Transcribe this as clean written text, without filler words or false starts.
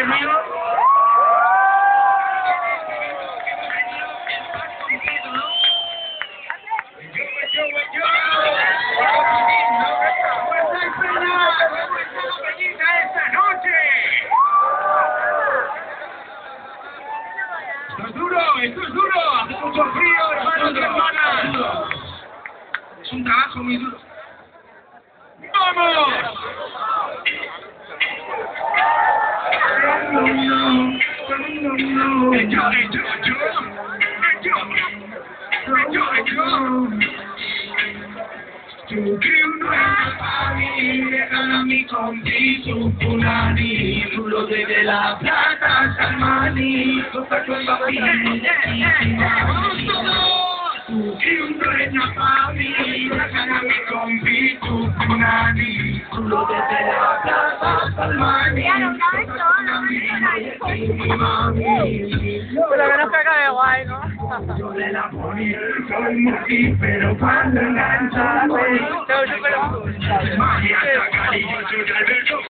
mío. Esto es duro, hace mucho frío, hermanos y hermanas. Es un trabajo muy duro. ¡Vamos! Tu criuno es familia, gana mi compi, tu punani, tu lo de la plata, Salmani, tu tacho en papini, tu criuno es la familia, gana mi compi, tu punani, tu lo de la plata, Salmani, Pero que no se cae guay, ¿no? yo de la ponía, soy muy pero cuando engancha, Pero súper... Magia, saca y yo soy Alberto.